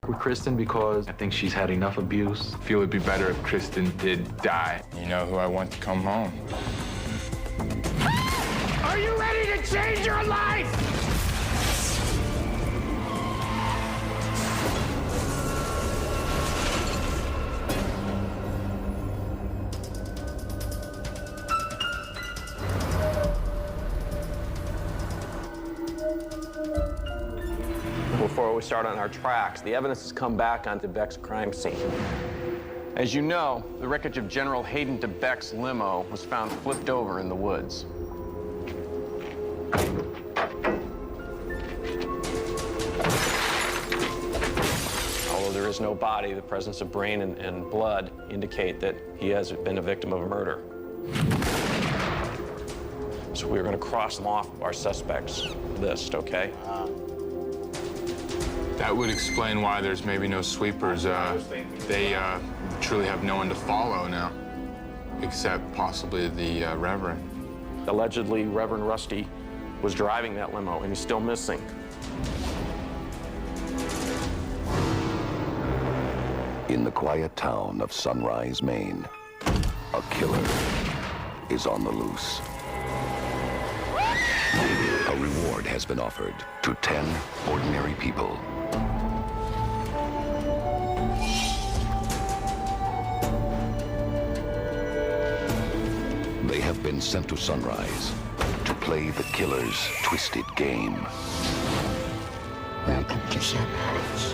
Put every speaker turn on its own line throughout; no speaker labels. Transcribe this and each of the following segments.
with Kristen because I think she's had enough abuse.
I feel it'd be better if Kristen did die. You know who I want to come home.
Are you ready to change your life?
Before we start on our tracks, the evidence has come back onto Beck's crime scene. As you know, the wreckage of General Hayden DeBeck's limo was found flipped over in the woods. Although there is no body, the presence of brain and blood indicate that he has been a victim of a murder. So we're going to cross them off our suspects list, okay?
That would explain why there's maybe no sweepers. They truly have no one to follow now, except possibly the Reverend.
Allegedly, Reverend Rusty was driving that limo, and he's still missing.
In the quiet town of Sunrise, Maine, a killer is on the loose. A reward has been offered to 10 ordinary people. They have been sent to Sunrise to play the killer's twisted game.
Welcome to Sunrise.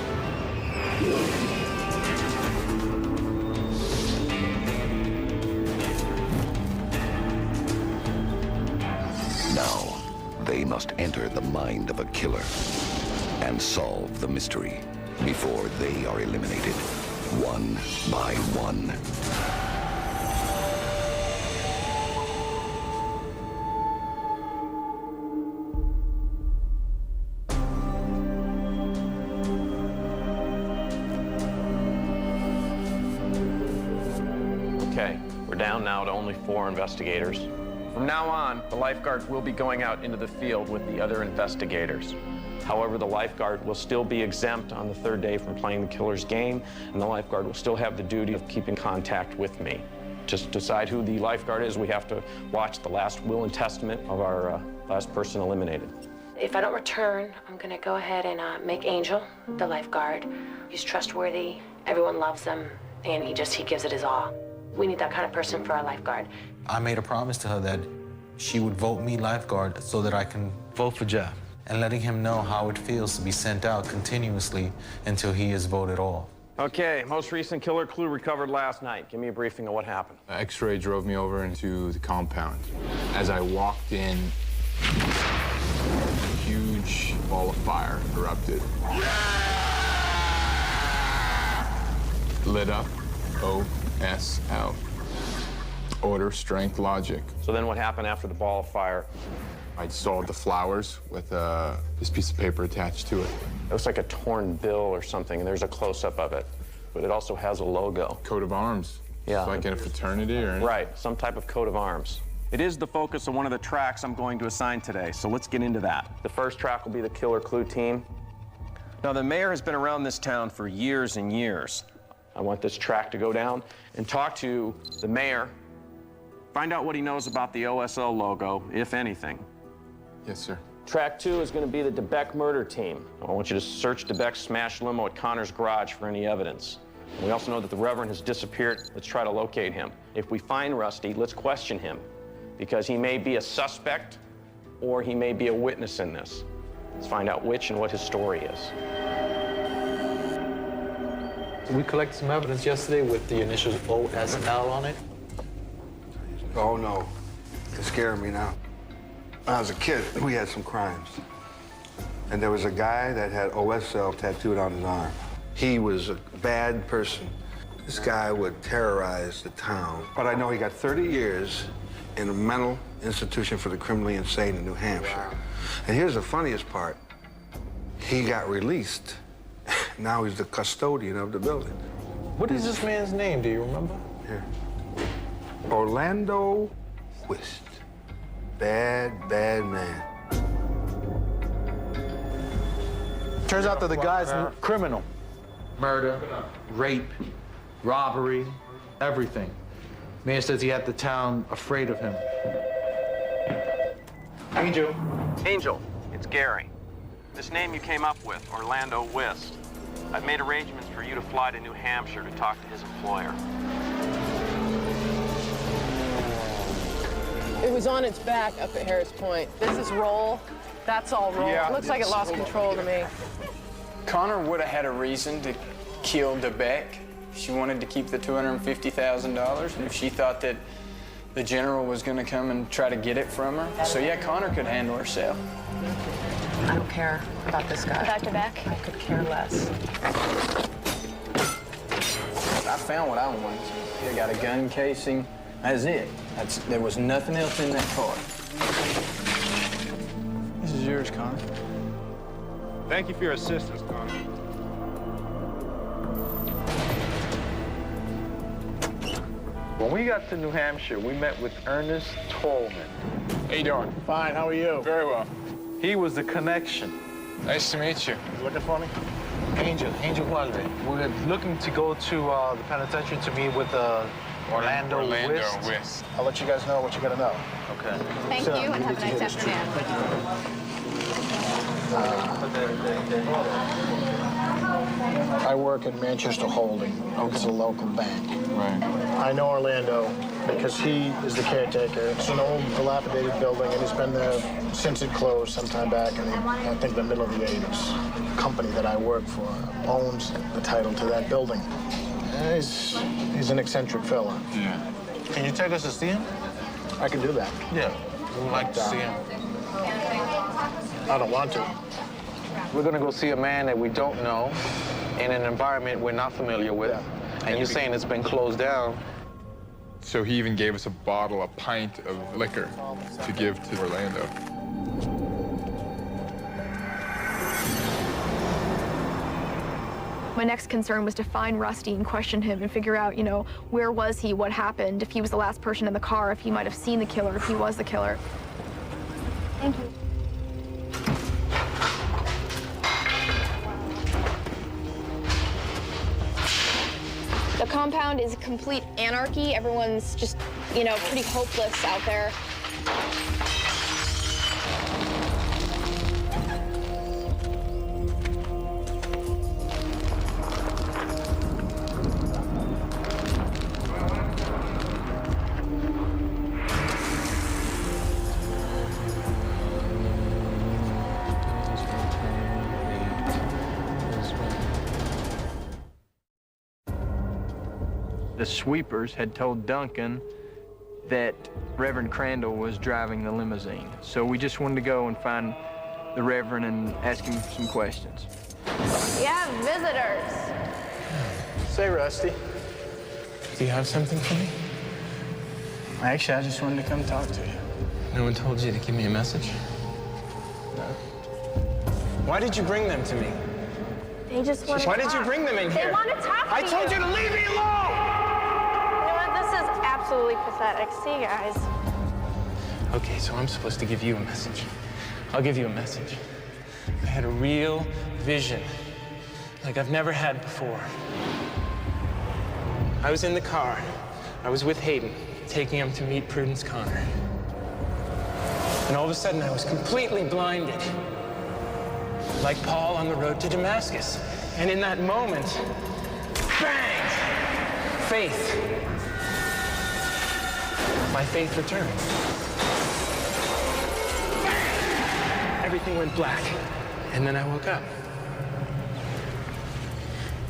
Now, they must enter the mind of a killer and solve the mystery before they are eliminated, one by one.
Okay, we're down now to only 4 investigators. From now on, the lifeguard will be going out into the field with the other investigators. However, the lifeguard will still be exempt on the 3rd day from playing the killer's game, and the lifeguard will still have the duty of keeping contact with me. Just to decide who the lifeguard is, we have to watch the last will and testament of our last person eliminated.
If I don't return, I'm gonna go ahead and make Angel the lifeguard. He's trustworthy, everyone loves him, and he gives it his all. We need that kind of person for our lifeguard.
I made a promise to her that she would vote me lifeguard so that I can vote for Jeff, and letting him know how it feels to be sent out continuously until he is voted off.
Okay, most recent killer clue recovered last night. Give me a briefing of what happened.
X-ray drove me over into the compound. As I walked in, a huge ball of fire erupted. Lit up, OSL. Order, strength, logic.
So then what happened after the ball of fire?
I saw the flowers with this piece of paper attached to it.
It looks like a torn bill or something, and there's a close-up of it. But it also has a logo.
Coat of arms.
Yeah.
It's like in a fraternity or anything?
Right, some type of coat of arms. It is the focus of one of the tracks I'm going to assign today, so let's get into that. The first track will be the killer clue team. Now, the mayor has been around this town for years and years. I want this track to go down and talk to the mayor, find out what he knows about the OSL logo, if anything.
Yes, sir.
Track 2 is going to be the DeBeck murder team. I want you to search DeBeck's smashed limo at Connor's garage for any evidence. And we also know that the Reverend has disappeared. Let's try to locate him. If we find Rusty, let's question him, because he may be a suspect or he may be a witness in this. Let's find out which and what his story is.
We collected some evidence yesterday with the initials OSL on it.
Oh, no. It's scaring me now. When I was a kid, we had some crimes. And there was a guy that had OSL tattooed on his arm. He was a bad person. This guy would terrorize the town. But I know he got 30 years in a mental institution for the criminally insane in New Hampshire. Wow. And here's the funniest part. He got released. Now he's the custodian of the building.
What is this man's name? Do you remember?
Here. Orlando Twist. Bad, bad man.
Turns out that the guy's a criminal.
Murder, rape, robbery, everything. Mayor says he had the town afraid of him. Angel.
Angel, it's Gary. This name you came up with, Orlando Wist. I've made arrangements for you to fly to New Hampshire to talk to his employer.
It was on its back up at Harris Point. This is roll. That's all roll.
Yeah,
Looks like it lost control to me.
Connor would have had a reason to kill DeBeck. She wanted to keep the $250,000, and if she thought that the general was going to come and try to get it from her. So yeah, Connor could handle herself.
I don't care about this guy.
About DeBeck?
I could care less.
I found what I wanted. I got a gun casing. That's it. There was nothing else in that car. This is yours, Connor.
Thank you for your assistance, Connor.
When we got to New Hampshire, we met with Ernest Tolman.
How you doing?
Fine, how are you?
Very well.
He was the connection.
Nice to meet you.
You looking for me?
Angel Guadre. We're looking to go to the penitentiary to meet with Orlando Wist.
Wist.
I'll let you guys know what you gotta know.
Okay.
Thank you, and have a nice afternoon.
I work at Manchester Holding. It's a local bank.
Right.
I know Orlando because he is the caretaker. It's an old, dilapidated building, and he's been there since it closed some time back in, I think, the middle of the 80s. The company that I work for owns the title to that building. And he's an eccentric fella.
Yeah.
Can you take us to see him?
I can do that.
Yeah. We would like to see him.
I don't want to.
We're gonna go see a man that we don't know in an environment we're not familiar with.
Yeah.
And you're saying it's been closed down.
So he even gave us a pint of liquor to give to Orlando.
My next concern was to find Rusty and question him and figure out, where was he, what happened, if he was the last person in the car, if he might have seen the killer, if he was the killer. Thank you. The compound is complete anarchy. Everyone's just, pretty hopeless out there.
The sweepers had told Duncan that Reverend Crandall was driving the limousine. So we just wanted to go and find the Reverend and ask him some questions.
We have visitors.
Say, Rusty.
Do you have something for me?
Actually, I just wanted to come talk to you.
No one told you to give me a message?
No.
Why did you bring them to me?
They just want to
Why
talk.
did you bring them in here?
They want to talk to you.
I told you to leave me alone!
You know what? This is absolutely pathetic. See you guys.
Okay, so I'm supposed to give you a message. I'll give you a message. I had a real vision, like I've never had before. I was in the car. I was with Hayden, taking him to meet Prudence Connor. And all of a sudden, I was completely blinded, like Paul on the road to Damascus. And in that moment, bang! Faith. My faith returned. Everything went black, and then I woke up.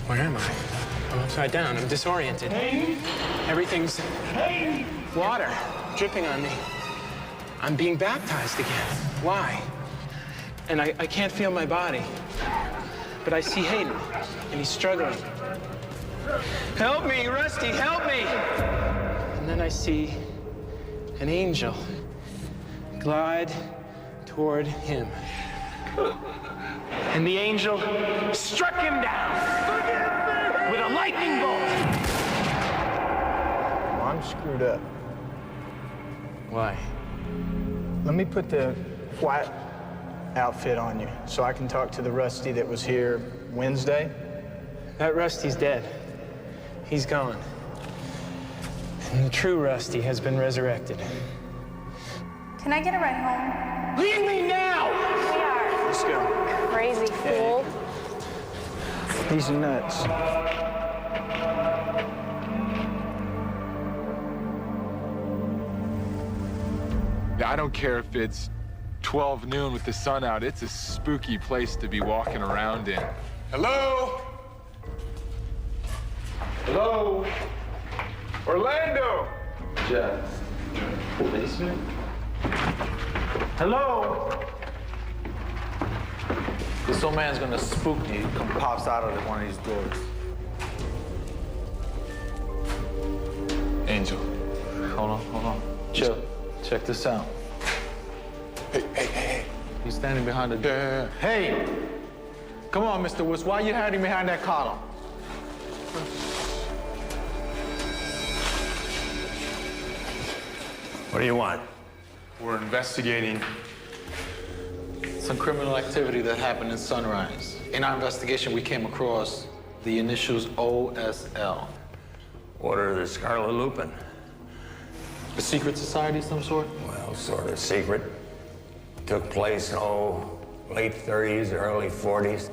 Where am I? I'm upside down. I'm disoriented. Everything's water dripping on me. I'm being baptized again. Why? And I can't feel my body. But I see Hayden, and he's struggling. Help me, Rusty, help me! And then I see an angel glide toward him. And the angel struck him down with a lightning bolt.
Well, I'm screwed up.
Why?
Let me put the white outfit on you so I can talk to the Rusty that was here Wednesday.
That Rusty's dead. He's gone. And the true Rusty has been resurrected.
Can I get a ride home?
Leave me now!
We are.
Let's go.
Crazy fool.
He's nuts.
I don't care if it's 12 noon with the sun out. It's a spooky place to be walking around in. Hello? Hello? Orlando?
Jeff. Basement? Hello? This old man's gonna spook you. He pops out of one of these doors. Angel. Hold on. Chill. Check this out.
Hey.
He's standing behind the door.
Yeah.
Hey! Come on, Mr. Woods. Why are you hiding behind that column?
What do you want?
We're investigating.
Some criminal activity that happened in Sunrise. In our investigation, we came across the initials OSL.
Order of the Scarlet Lupin.
A secret society of some sort?
Well, sort of secret. Took place, late 30s, early 40s.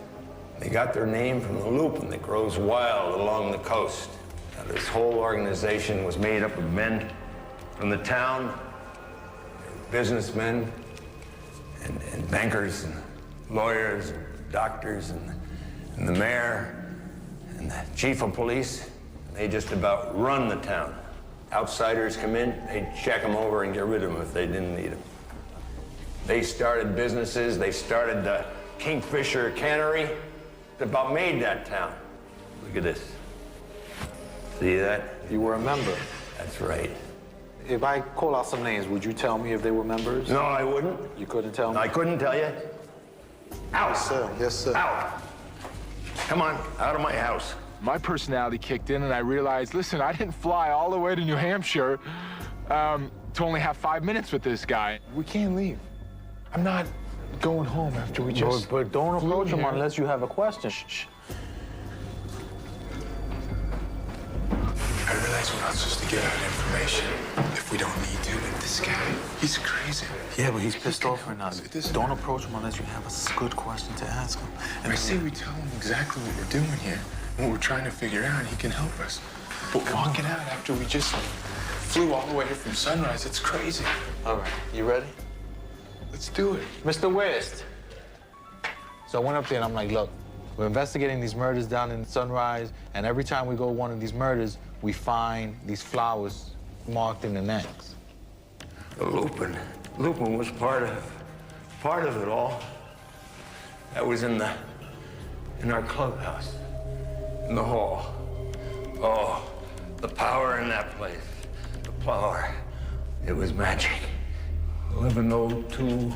They got their name from the lupin that grows wild along the coast. Now, this whole organization was made up of men from the town, businessmen, and bankers, and lawyers, and doctors, and the mayor, and the chief of police. They just about run the town. Outsiders come in, they'd check them over and get rid of them if they didn't need them. They started businesses, they started the Kingfisher Cannery. It about made that town. Look at this. See that?
You were a member.
That's right.
If I call out some names, would you tell me if they were members?
No, I wouldn't.
You couldn't tell me?
I couldn't tell you. Out.
Yes, sir. Yes, sir.
Out. Come on, out of my house.
My personality kicked in and I realized, listen, I didn't fly all the way to New Hampshire to only have 5 minutes with this guy. We can't leave. I'm not going home after we just...
But don't approach him
here.
unless you have a question. Shh.
I realize we're not supposed to get out information if we don't need to, but this guy, he's crazy.
Yeah, but he's pissed off right now. Don't approach him unless you have a good question to ask him.
And I say we tell him exactly what we're doing here, what we're trying to figure out, and he can help us. But walking out after we just flew all the way here from Sunrise, it's crazy.
All right, you ready?
Let's do it.
Mr. West. So I went up there and I'm like, look, we're investigating these murders down in Sunrise, and every time we go to one of these murders, we find these flowers marked in the necks.
The Lupin. Lupin was part of it all. That was in our clubhouse, in the hall. Oh, the power in that place. The power. It was magic. 1102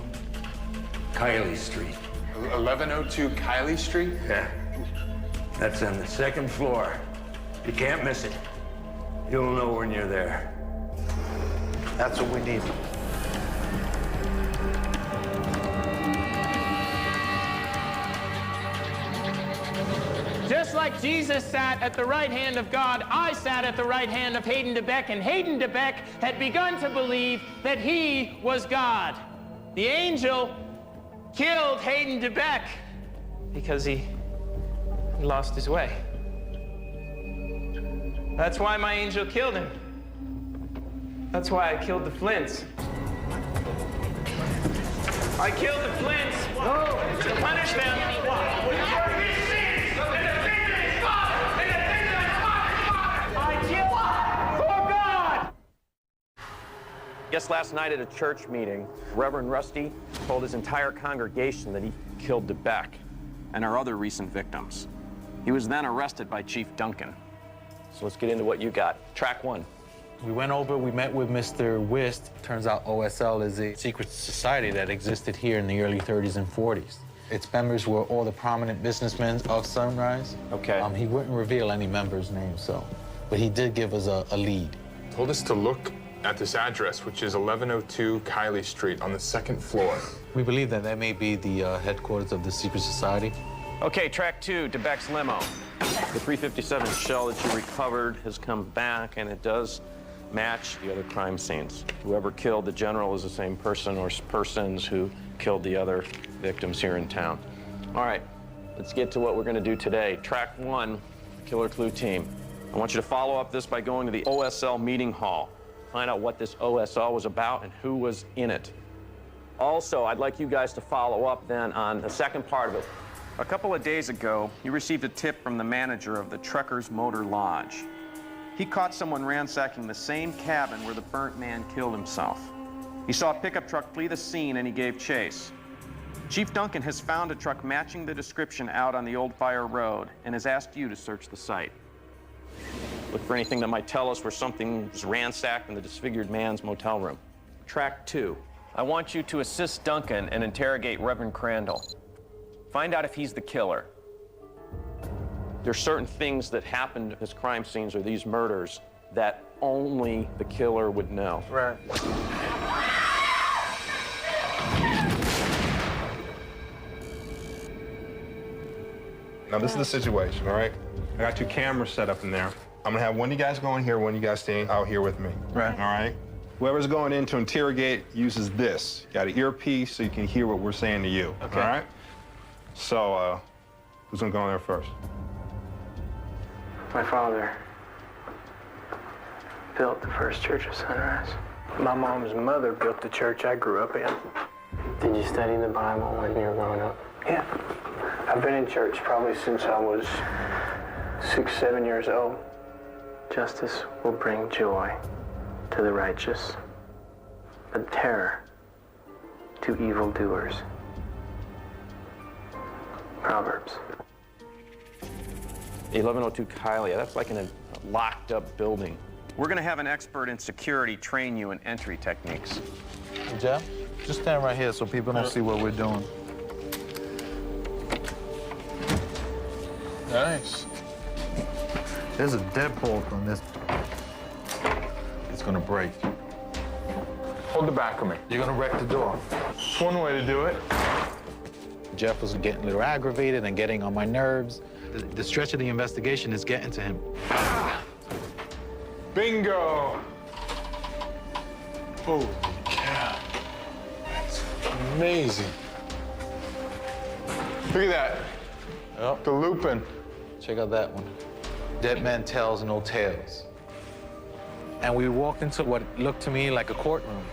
Kiley Street.
1102 Kiley Street?
Yeah. That's on the second floor. You can't miss it. You'll know when you're there.
That's what we need.
Just like Jesus sat at the right hand of God, I sat at the right hand of Hayden DeBeck, and Hayden DeBeck had begun to believe that he was God. The angel killed Hayden DeBeck because he lost his way. That's why my angel killed him. That's why I killed the Flints. I killed the Flints to punish them.
Guess last night at a church meeting, Reverend Rusty told his entire congregation that he killed DeBeck and our other recent victims. He was then arrested by Chief Duncan. So let's get into what you got. Track one.
We went over, we met with Mr. Wist. Turns out OSL is a secret society that existed here in the early 30s and 40s. Its members were all the prominent businessmen of Sunrise.
Okay.
He wouldn't reveal any members' names, but he did give us a lead.
Told us to look at this address, which is 1102 Kiley Street on the second floor.
We believe that may be the headquarters of the secret society.
Okay, track 2, DeBeck's limo. The .357 shell that you recovered has come back, and it does match the other crime scenes. Whoever killed the general is the same person or persons who killed the other victims here in town. All right, let's get to what we're going to do today. Track 1, Killer Clue Team. I want you to follow up this by going to the OSL meeting hall. Find out what this OSL was about and who was in it. Also, I'd like you guys to follow up then on the second part of it. A couple of days ago, you received a tip from the manager of the Truckers Motor Lodge. He caught someone ransacking the same cabin where the burnt man killed himself. He saw a pickup truck flee the scene and he gave chase. Chief Duncan has found a truck matching the description out on the Old Fire Road and has asked you to search the site. Look for anything that might tell us where something was ransacked in the disfigured man's motel room. Track 2. I want you to assist Duncan and interrogate Reverend Crandall. Find out if he's the killer. There's certain things that happened at his crime scenes or these murders that only the killer would know.
Right.
Now, this is the situation, all right? I got 2 cameras set up in there. I'm gonna have one of you guys going here, one of you guys staying out here with me.
Right.
All right? Whoever's going in to interrogate uses this. You got an earpiece so you can hear what we're saying to you.
Okay.
All right? So, who's gonna go in there first?
My father built the first church of Sunrise. My mom's mother built the church I grew up in. Did you study the Bible when you were growing up? Yeah. I've been in church probably since I was 6, 7 years old. Justice will bring joy to the righteous, but terror to evildoers. Proverbs.
1102 Kylie, that's like in a locked up building. We're gonna have an expert in security train you in entry techniques.
Jeff, just stand right here so people don't see what we're doing.
Nice.
There's a deadbolt on this. It's gonna break.
Hold the back of me.
You're gonna wreck the door.
It's one way to do it.
Jeff was getting a little aggravated and getting on my nerves. The stretch of the investigation is getting to him.
Bingo! Holy cow. That's amazing. Look at that.
Yep.
The Lupin.
Check out that one. Dead man tells no tales. And we walked into what looked to me like a courtroom,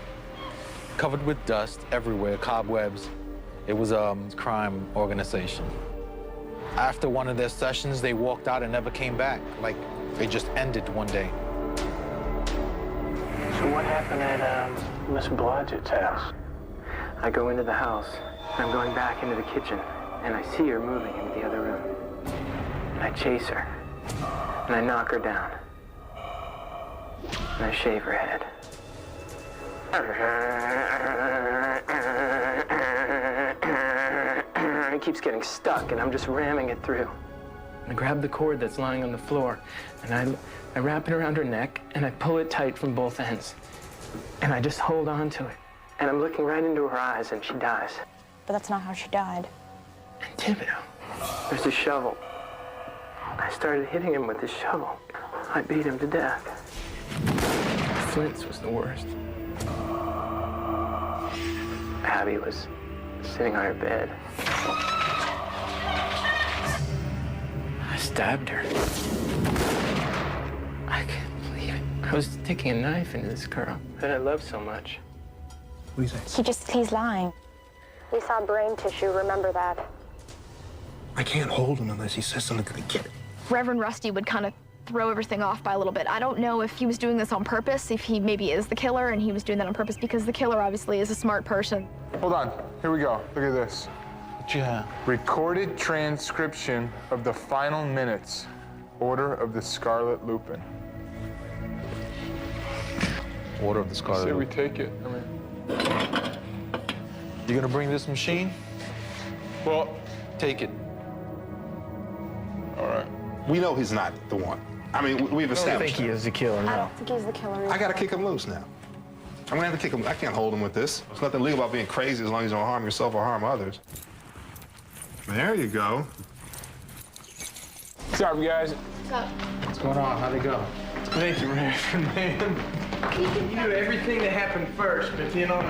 covered with dust everywhere, cobwebs. It was a crime organization. After one of their sessions, they walked out and never came back. Like, they just ended one day.
So what happened at Miss Blodgett's house? I go into the house, and I'm going back into the kitchen, and I see her moving into the other room. And I chase her, and I knock her down, and I shave her head. It keeps getting stuck, and I'm just ramming it through. I grab the cord that's lying on the floor, and I wrap it around her neck, and I pull it tight from both ends. And I just hold on to it. And I'm looking right into her eyes, and she dies.
But that's not how she died.
And Thibodeau, there's a shovel. I started hitting him with this shovel. I beat him to death. Flint's was the worst. Abby was sitting on her bed. I stabbed her. I can't believe it. I was sticking a knife into this girl that I loved so much.
What do you say?
He's lying. We saw brain tissue, remember that.
I can't hold him unless he says something to the kid.
Reverend Rusty would kind of throw everything off by a little bit. I don't know if he was doing this on purpose, if he maybe is the killer and he was doing that on purpose, because the killer obviously is a smart person.
Hold on. Here we go. Look at this.
What you have?
Recorded transcription of the final minutes. Order of the Scarlet Lupin.
Order of the Scarlet
Say we
Lupin.
take it. I mean,
You gonna bring this machine?
well,
Take it.
all right.
We know he's not the one. I mean, we've
I don't
established
think he is the killer,
I
no.
don't think he's the killer.
I gotta kick him loose now. I'm gonna have to kick him. I can't hold him with this. There's nothing legal about being crazy as long as you don't harm yourself or harm others. There you go.
What's up, guys?
What's up?
What's going on? How'd it go?
Thank you, Reverend, man. He knew everything that happened first, but then on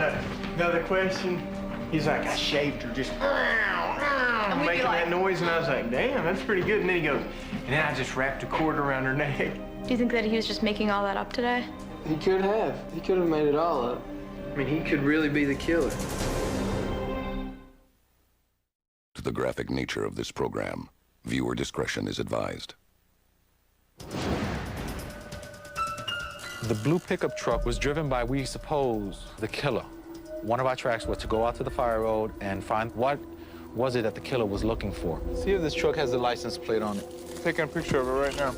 another question, he's like, I shaved her just making that noise, and I was like, damn, that's pretty good. And then he goes, and then I just wrapped a cord around her neck.
Do you think that he was just making all that up today?
He could have. He could have made it all up. I mean, he could really be the killer.
To the graphic nature of this program, viewer discretion is advised.
The blue pickup truck was driven by, we suppose, the killer. One of our tracks was to go out to the fire road and find what was it that the killer was looking for. See if this truck has the license plate on it.
Taking a picture of it right now.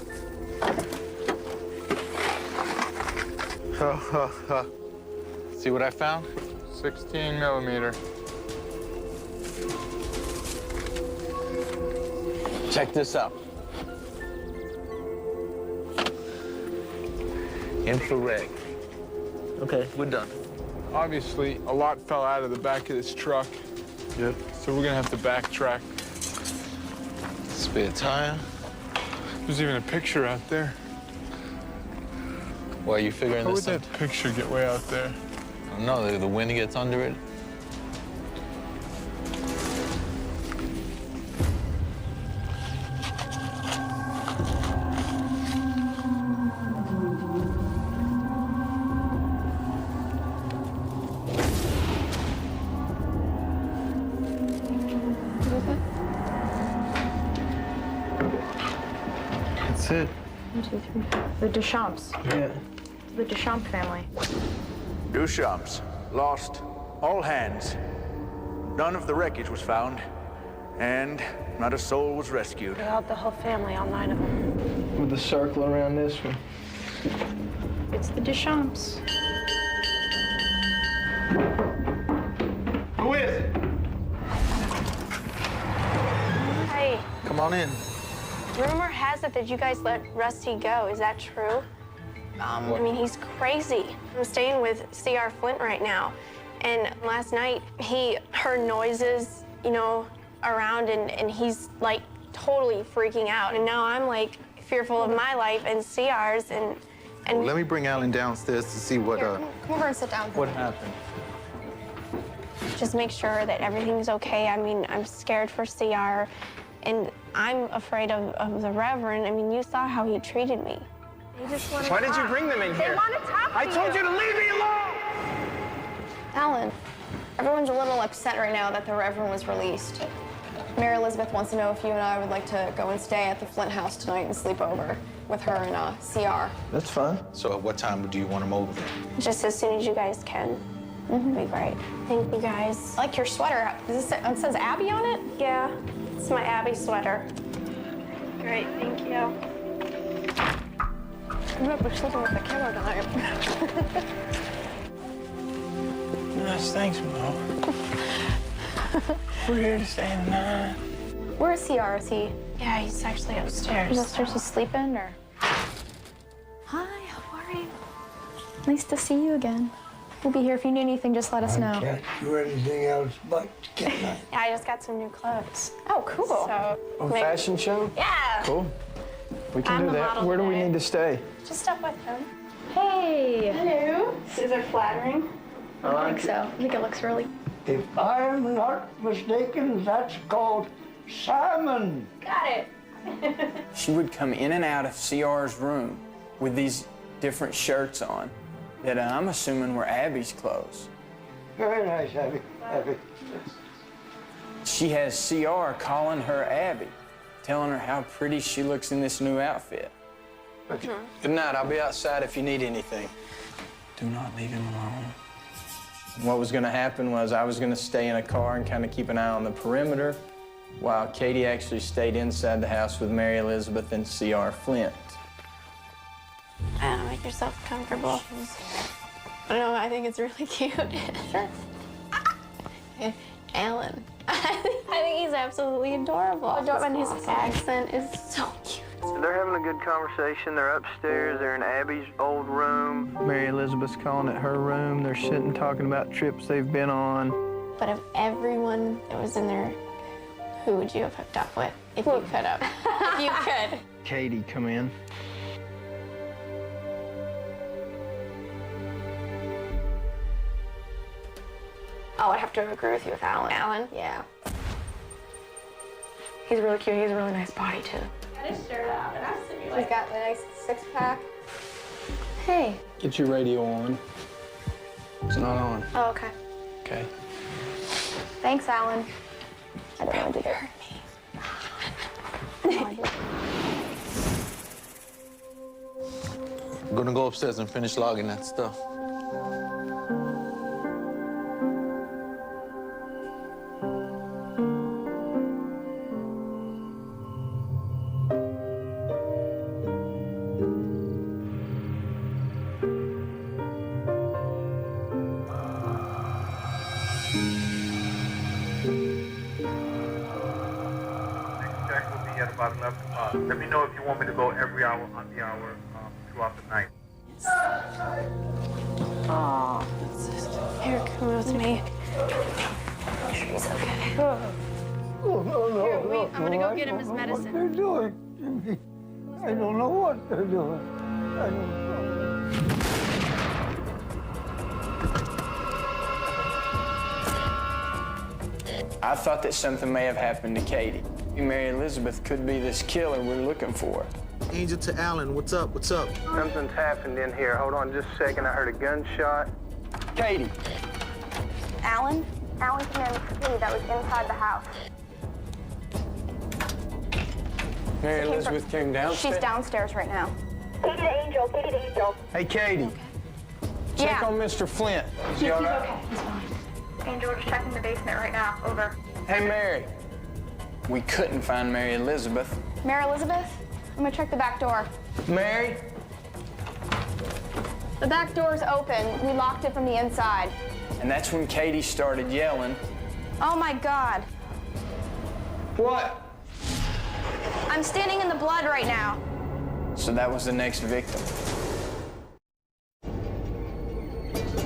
See what I found?
16 millimeter.
Check this out. Infrared. Okay, we're done.
Obviously, a lot fell out of the back of this truck.
Yep.
So we're gonna have to backtrack.
Spare tire.
There's even a picture out there.
Why are you figuring
How
this
would
out?
that picture get way out there?
I don't know, the wind gets under it.
That's it.
1, 2, 3. The Deschamps.
Yeah.
The Deschamps family.
Deschamps lost all hands. None of the wreckage was found, and not a soul was rescued.
Without the whole family, all 9 of them.
With the circle around this one.
It's the Deschamps.
Who is it?
Hey,
Come on in.
rumor has it that you guys let Rusty go. Is that true? I mean, he's crazy. I'm staying with C.R. Flint right now. And last night, he heard noises, you know, around, and he's, like, totally freaking out. And now I'm, like, fearful of my life and C.R.'s, and
Let me bring Alan downstairs to see what,
Come over and sit down.
what happened.
Just make sure that everything's okay. I mean, I'm scared for C.R., and I'm afraid of the Reverend. I mean, you saw how he treated me. They just want to
Why did you bring them in here?
They want to talk to
I told you to leave me alone!
Alan, everyone's a little upset right now that the Reverend was released. Mary Elizabeth wants to know if you and I would like to go and stay at the Flint house tonight and sleep over with her and CR.
That's fine.
So at what time do you want him over there?
Just as soon as you guys can. It'd be great. Thank you, guys.
I like your sweater. It says Abby on it?
Yeah, it's my Abby sweater. Great, thank you.
I'm gonna be sleeping with the killer tonight.
Nice, thanks, Mo. We're here to stay the night.
Where is CR? Is he?
Yeah, he's actually upstairs.
He's upstairs. He's sleeping, or? Hi, how are you? Nice to see you again. We'll be here if you need anything. Just let us know.
Can't do anything else but get night.
Yeah, I just got some new clothes.
Oh, cool.
So,
Fashion show?
Yeah.
Cool. We can
I'm
do
a
that.
model
Where do we
today.
need to stay?
Just up with him.
Hey.
Hello. Is it flattering?
I think so. I think it looks really.
If I am not mistaken, that's called salmon.
Got it.
She would come in and out of CR's room with these different shirts on that I'm assuming were Abby's clothes.
Very nice, Abby. Abby.
She has CR calling her Abby, telling her how pretty she looks in this new outfit.
Good night. I'll be outside if you need anything.
Do not leave him alone. What was going to happen was I was going to stay in a car and kind of keep an eye on the perimeter while Katie actually stayed inside the house with Mary Elizabeth and C.R. Flint.
Make yourself comfortable. I don't know, I think it's really cute. Sure. Alan. I think he's absolutely adorable. And his accent is so cute.
They're having a good conversation. They're upstairs. They're in Abby's old room. Mary Elizabeth's calling it her room. They're sitting talking about trips they've been on.
But of everyone that was in there, who would you have hooked up with if you could have?
If you could.
Katie, come in.
Oh, I have to agree with you with Alan. Alan? Yeah. He's really cute. He has a really nice body, too.
Got his shirt out, and I was sitting
He's got a nice six-pack. Hey.
Get your radio on. It's not on.
Oh, okay.
Okay.
Thanks, Alan. I don't want to do that.
I'm gonna go upstairs and finish logging that stuff.
Check will be at about 11 o'clock. Let me know if you want me to go every hour on the hour throughout the night.
Aw. Here, come with me. Make sure he's okay.
Oh, no.
Here, wait, I'm gonna go get him his medicine.
What they're doing. I don't know what they're doing. I don't know.
I thought that something may have happened to Katie. Mary Elizabeth could be this killer we're looking for.
Angel to Alan, what's up? What's up?
Something's happened in here. Hold on just a second. I heard a gunshot.
Katie.
Alan? Alan came in with Katie that was inside the house.
Mary Elizabeth came downstairs?
She's downstairs right now.
Katie to Angel, Katie to Angel.
Hey, Katie. Check on Mr. Flint. Is he all right?
Okay, he's fine.
Angel, we're just checking the basement right now. Over.
Hey, Mary. We couldn't find Mary Elizabeth.
Mary Elizabeth? I'm gonna check the back door.
Mary?
The back door's open. We locked it from the inside.
And that's when Katie started yelling.
Oh my God.
What?
I'm standing in the blood right now.
So that was the next victim.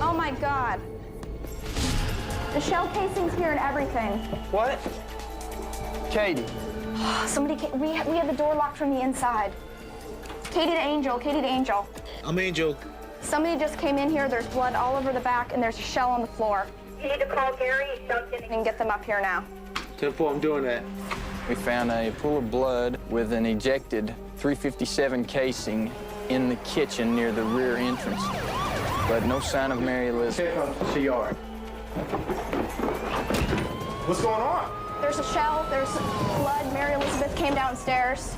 Oh my God. The shell casing's here and everything.
What? Katie.
Somebody, we had the door locked from the inside. Katie to Angel, Katie to Angel.
I'm Angel.
Somebody just came in here, there's blood all over the back, and there's a shell on the floor.
You need to call Gary.
And get them up here now.
10-4, I'm doing that.
We found a pool of blood with an ejected .357 casing in the kitchen near the rear entrance. But no sign of Mary Elizabeth.
Check on the CR.
What's going on?
There's a shell, there's blood. Mary Elizabeth came downstairs.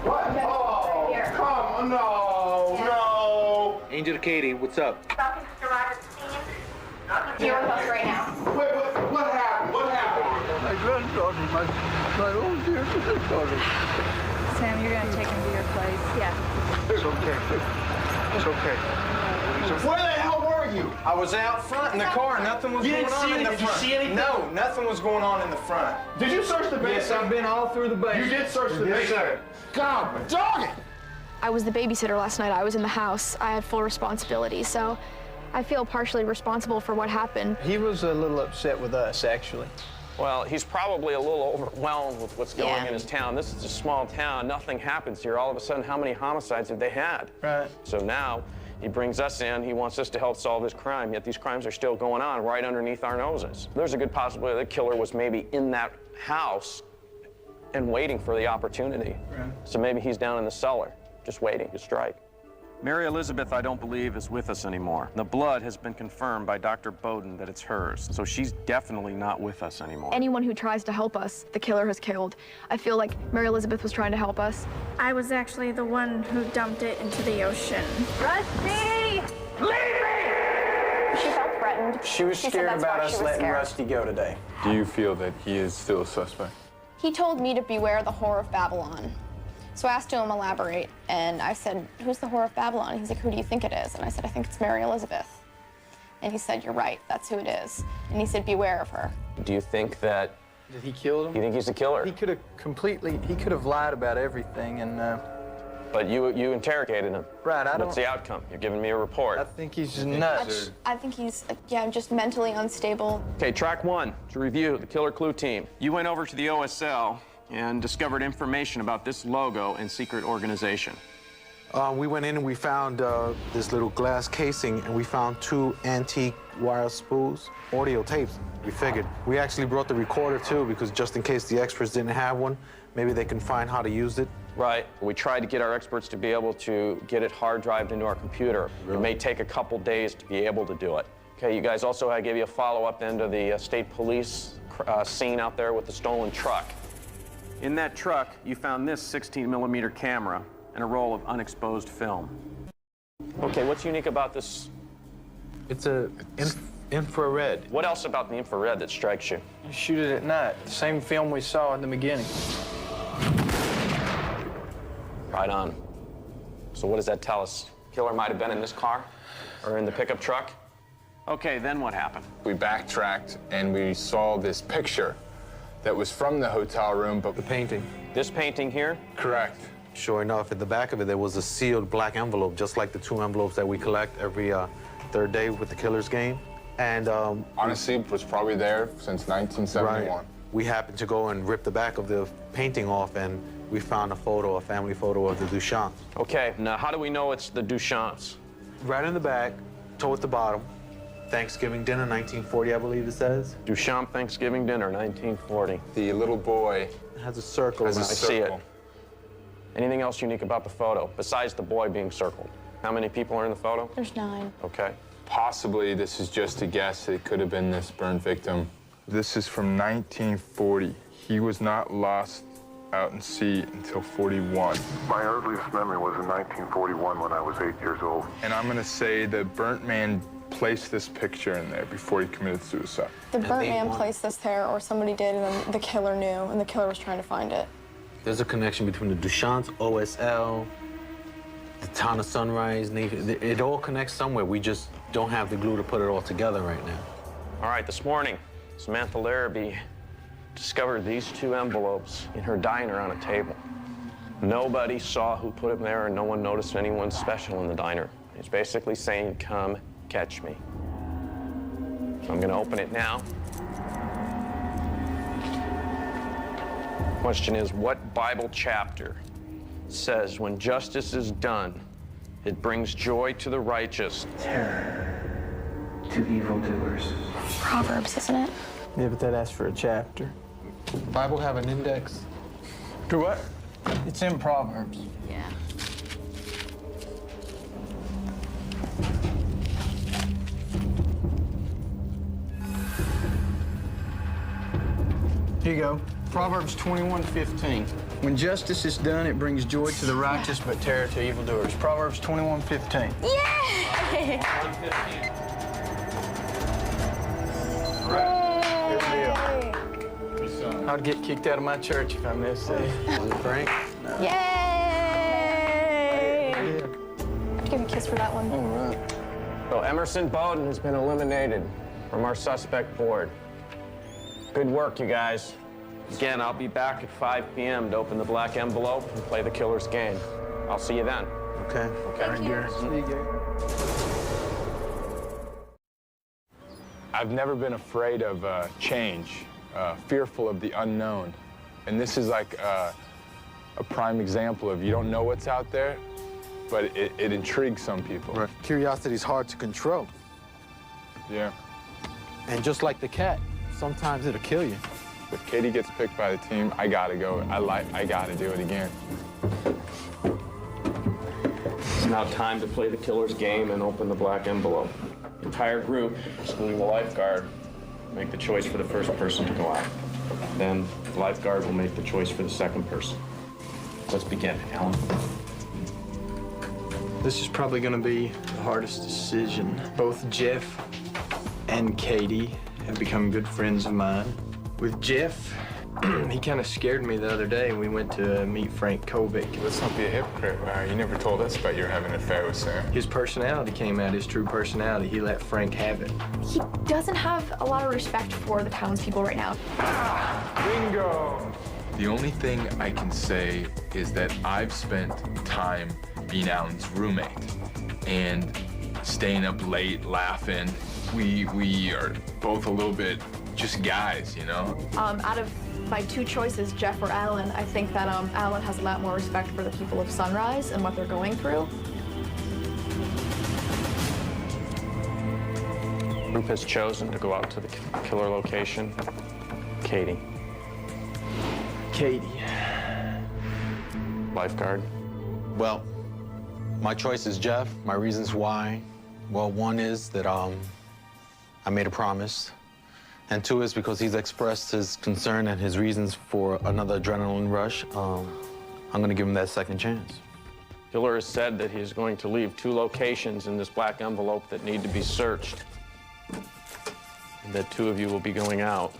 What? Oh,
Right here.
come on, no,
Yeah.
no.
Angel to Katie, what's up?
Doctor just arrived at the scene.
You're with us right now.
Wait, what happened? What happened?
My granddaughter, my own dear granddaughter.
Sam, you're gonna take him to your place. Yeah.
It's okay. It's okay.
Where the hell were you?
I was out front in the car. Nothing was going on in the front.
Did you see anything?
No, nothing was going on in the front.
Did you search the basement?
Yes, I've been all through the basement.
You did search the basement. God, dog it!
I was the babysitter last night. I was in the house. I had full responsibility, so I feel partially responsible for what happened.
He was a little upset with us, actually.
Well, he's probably a little overwhelmed with what's going
Yeah.
in his town. This is a small town. Nothing happens here. All of a sudden, how many homicides have they had?
Right.
So now he brings us in. He wants us to help solve this crime, yet these crimes are still going on right underneath our noses. There's a good possibility the killer was maybe in that house and waiting for the opportunity.
Right.
So maybe he's down in the cellar, just waiting to strike. Mary Elizabeth, I don't believe, is with us anymore. The blood has been confirmed by Dr. Bowden that it's hers, so she's definitely not with us anymore.
Anyone who tries to help us, the killer has killed. I feel like Mary Elizabeth was trying to help us.
I was actually the one who dumped it into the ocean.
Rusty! Leave me! She felt threatened.
She was
said
scared
that's
about
why she
us
was
letting
scared.
Rusty go today.
Do you feel that he is still a suspect?
He told me to beware the whore of Babylon. So I asked him to elaborate, and I said, who's the whore of Babylon? He's like, who do you think it is? And I said, I think it's Mary Elizabeth. And he said, you're right, that's who it is. And he said, beware of her.
Do you think that...
Did he kill him?
You think he's the killer?
He could have lied about everything, and
But you interrogated him.
Right, I
What's
don't-
the outcome? You're giving me a report.
I think he's just nuts.
I think he's, just mentally unstable.
Okay, track one, to review, the killer clue team. You went over to the OSL and discovered information about this logo and secret organization.
We went in and we found this little glass casing, and we found 2 antique wire spools, audio tapes. We figured. We actually brought the recorder too, because just in case the experts didn't have one, maybe they can find how to use it.
Right. We tried to get our experts to be able to get it hard drived into our computer. Really? It may take a couple days to be able to do it. Okay, you guys also, I gave you a follow-up then to the state police scene out there with the stolen truck. In that truck, you found this 16mm camera and a roll of unexposed film. Okay, what's unique about this?
It's a infrared.
What else about the infrared that strikes you?
You shoot it at night, the same film we saw in the beginning.
Right on. So what does that tell us? Killer might have been in this car or in the pickup truck? Okay, then what happened?
We backtracked and we saw this picture that was from the hotel room, but
the painting.
This painting here?
Correct.
Sure enough, at the back of it, there was a sealed black envelope, just like the 2 envelopes that we collect every third day with the Killer's game. And
honestly, it was probably there since 1971.
Right. We happened to go and rip the back of the painting off, and we found a photo, a family photo of the Duchamps.
Okay, now how do we know it's the Duchamps?
Right in the back, toward the bottom. Thanksgiving dinner, 1940, I believe it says.
Duchamp Thanksgiving dinner, 1940.
The little boy
has a circle.
I see it. Anything else unique about the photo, besides the boy being circled? How many people are in the photo?
There's 9.
Okay.
Possibly, this is just a guess, it could have been this burn victim. This is from 1940. He was not lost out in sea until 41.
My earliest memory was in 1941 when I was 8 years old.
And I'm gonna say the burnt man placed this picture in there before he committed suicide.
The burnt man placed this there, or somebody did, and then the killer knew, and the killer was trying to find it.
There's a connection between the Duchamps, OSL, the town of Sunrise, Navy. It all connects somewhere. We just don't have the glue to put it all together right now.
All right, this morning, Samantha Larrabee discovered these 2 envelopes in her diner on a table. Nobody saw who put them there, and no one noticed anyone special in the diner. It's basically saying, come catch me. So I'm gonna open it now. Question is, what Bible chapter says when justice is done, it brings joy to the righteous?
Terror to evildoers.
Proverbs, isn't it?
Yeah, but that asks for a chapter.
Bible have an index?
To what? It's in Proverbs.
Yeah.
Here you go. Proverbs 21:15. When justice is done, it brings joy to the righteous, but terror to evildoers. Proverbs 21:15.
Yay!
I'd get kicked out of my church if I missed it.
Frank?
No.
Yay! I'd give a kiss for that one.
All right.
So Emerson Bowden has been eliminated from our suspect board. Good work, you guys. Again, I'll be back at 5 p.m. to open the black envelope and play the killer's game. I'll see you then.
Okay.
Thank you.
See you, Gary.
I've never been afraid of change, fearful of the unknown. And this is like a prime example of you don't know what's out there, but it intrigues some people.
Right. Curiosity is hard to control.
Yeah.
And just like the cat, sometimes it'll kill you.
If Katie gets picked by the team, I gotta go. I gotta do it again.
It's now time to play the killer's game and open the black envelope. The entire group, excluding the lifeguard, make the choice for the first person to go out. Then the lifeguard will make the choice for the second person. Let's begin, Alan.
This is probably going to be the hardest decision. Both Jeff and Katie have become good friends of mine. With Jeff, he kind of scared me the other day. We went to meet Frank Kovic.
Let's not be a hypocrite. You never told us about you having an affair with Sam.
His personality came out, his true personality. He let Frank have it.
He doesn't have a lot of respect for the townspeople right now.
Bingo! The only thing I can say is that I've spent time being Alan's roommate and staying up late, laughing. We are both a little bit just guys, you know?
Out of my two choices, Jeff or Alan, I think that Alan has a lot more respect for the people of Sunrise and what they're going through.
The group has chosen to go out to the killer location. Katie.
Katie.
Lifeguard.
Well, my choice is Jeff. My reasons why, well, one is that I made a promise. And two is because he's expressed his concern and his reasons for another adrenaline rush. I'm gonna give him that second chance.
Killer has said that he is going to leave 2 locations in this black envelope that need to be searched. And that 2 of you will be going out,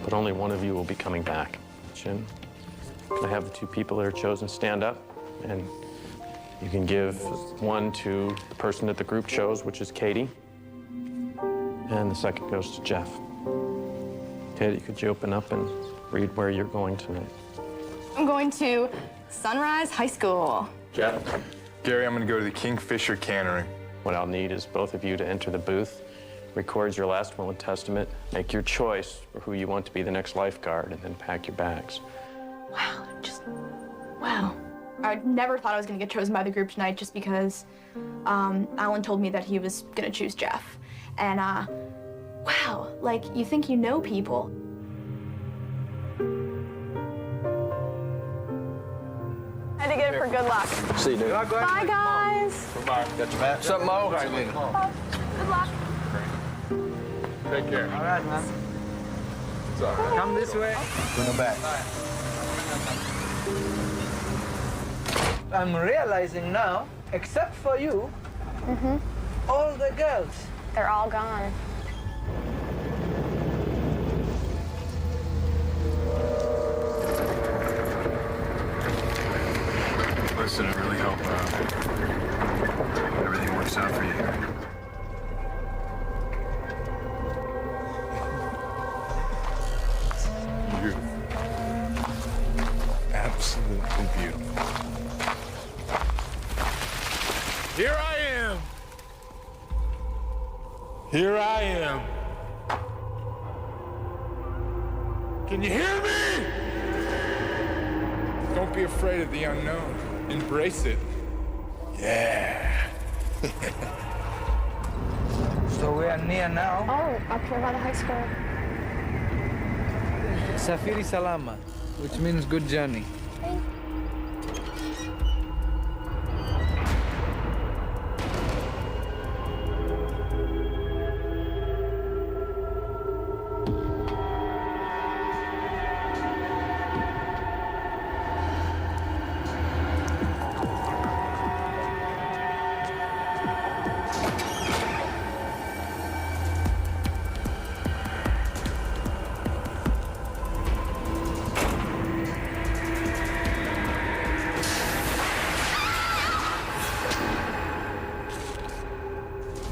but only 1 of you will be coming back. Can I have the 2 people that are chosen stand up? And you can give 1 to the person that the group chose, which is Katie. And the second goes to Jeff. Katie, could you open up and read where you're going tonight?
I'm going to Sunrise High School.
Jeff?
Gary, I'm gonna go to the Kingfisher Cannery.
What I'll need is both of you to enter the booth, record your last will and testament, make your choice for who you want to be the next lifeguard, and then pack your bags.
Wow. I never thought I was gonna get chosen by the group tonight just because Alan told me that he was gonna choose Jeff. And wow, like you think you know people. I had to get it for good luck.
See you, dude.
Bye, guys.
Bye.
Got your match?
What's up, Mo?
Good luck.
Take care.
All right, man.
What's up?
Come this way.
Bring him back.
I'm realizing now, except for you, all the girls.
They're all gone.
Listen, I really hope everything works out for you. Beautiful. Absolutely beautiful. Here I am. Here I am. Can you hear me? Don't be afraid of the unknown. Embrace it. Yeah.
So we are near now.
Oh, up here by the high school.
Safiri Salama, which means good journey.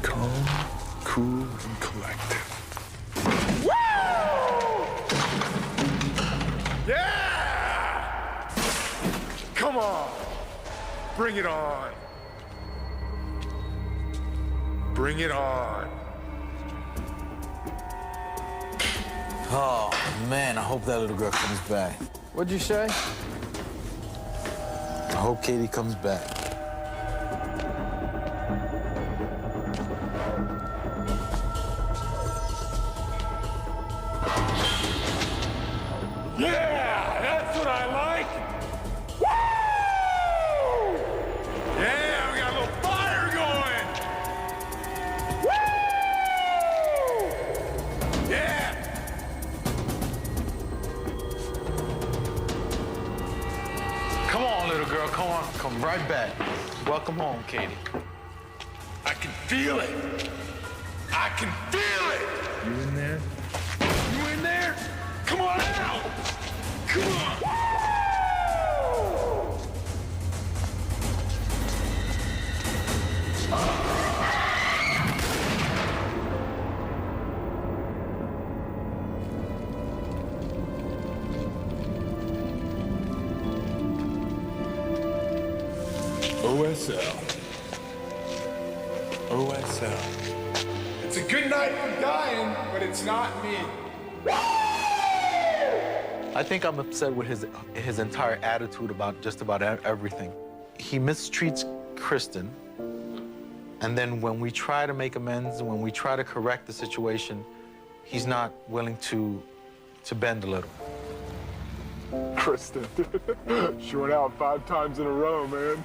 Calm, cool, and collected. Yeah! Come on. Bring it on. Bring it on.
Oh, man, I hope that little girl comes back.
What'd you say?
I hope Katie comes back.
Yeah, that's what I like. Woo! Yeah, we got a little fire going. Woo! Yeah.
Come on, little girl, come on. Come right back. Welcome home, Katie.
I can feel it. I can feel it. You in there? You in there? Come on out. Come on. OSL. OSL. It's a good night for dying, but it's not me.
I think I'm upset with his entire attitude about just about everything. He mistreats Kristen, and then when we try to make amends, when we try to correct the situation, he's not willing to bend a little.
Kristen, she went out 5 times in a row, man.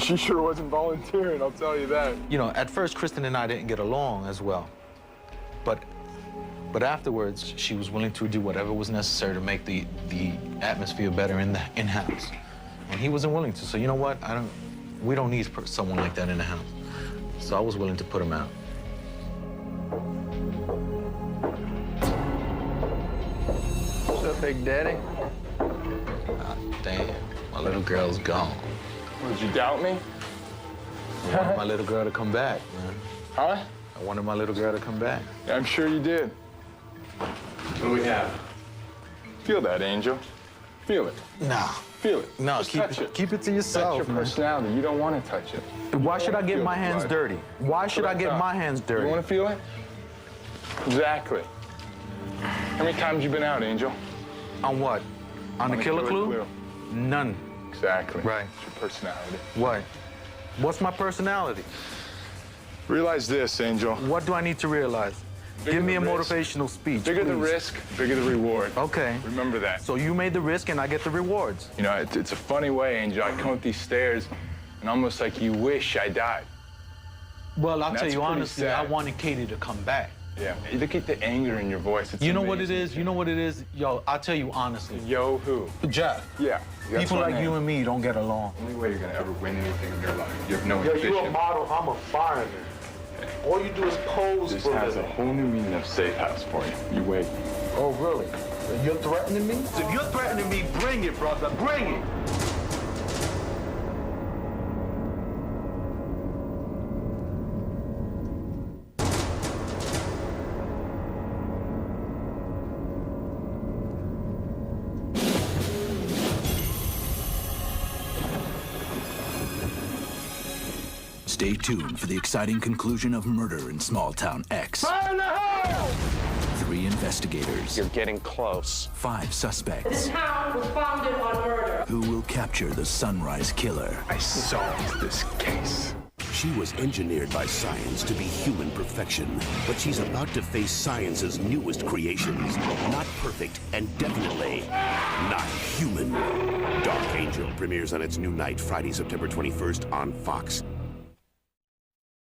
She sure wasn't volunteering, I'll tell you that.
You know, at first, Kristen and I didn't get along as well. But afterwards, she was willing to do whatever was necessary to make the atmosphere better in the in-house. And he wasn't willing to. So you know what? We don't need someone like that in the house. So I was willing to put him out.
What's up, Big Daddy?
Damn, my little girl's gone.
Did you doubt me?
I wanted my little girl to come back, man.
Huh?
I wanted my little girl to come back.
Yeah, I'm sure you did. What do we have? Feel that, Angel. Feel it.
Nah.
Feel it.
No,
Just touch it.
Keep it to yourself.
That's your personality. You don't want to touch it.
Why should I get my hands dirty? Why should I get my hands dirty?
You want to feel it? Exactly. How many times you been out, Angel?
On what? On the killer clue? None.
Exactly.
Right.
It's your personality.
What? What's my personality?
Realize this, Angel.
What do I need to realize? Give me a motivational speech,
Bigger the
please.
risk, bigger the reward.
Okay.
Remember that.
So you made the risk and I get the rewards.
You know, it's a funny way, Angel. I come up these stairs and almost like you wish I died.
Well, I'll tell
That's
you
pretty
honestly,
sad.
I wanted Katie to come back.
Yeah. You look at the anger in your voice. It's
You know what it
amazing.
is? You know what it is? Yo, I'll tell you honestly.
Yo, who?
Jeff.
Yeah. that's
People
my
like
name.
you and me don't get along.
Only way you're gonna ever win anything in your life. You have no
Yo,
ambition.
you a model, I'm a fireman. All you do is pose
This
for a
has a
living.
whole new meaning of safe house for you. You wait.
Oh, really? You're threatening me? If you're threatening me, bring it, brother, bring it.
Stay tuned for the exciting conclusion of Murder in Small Town X. 3 investigators.
You're getting close.
5 suspects.
This town was founded on murder.
Who will capture the Sunrise Killer?
I solved this case.
She was engineered by science to be human perfection, but she's about to face science's newest creations. Not perfect and definitely not human. Dark Angel premieres on its new night Friday, September 21st on Fox.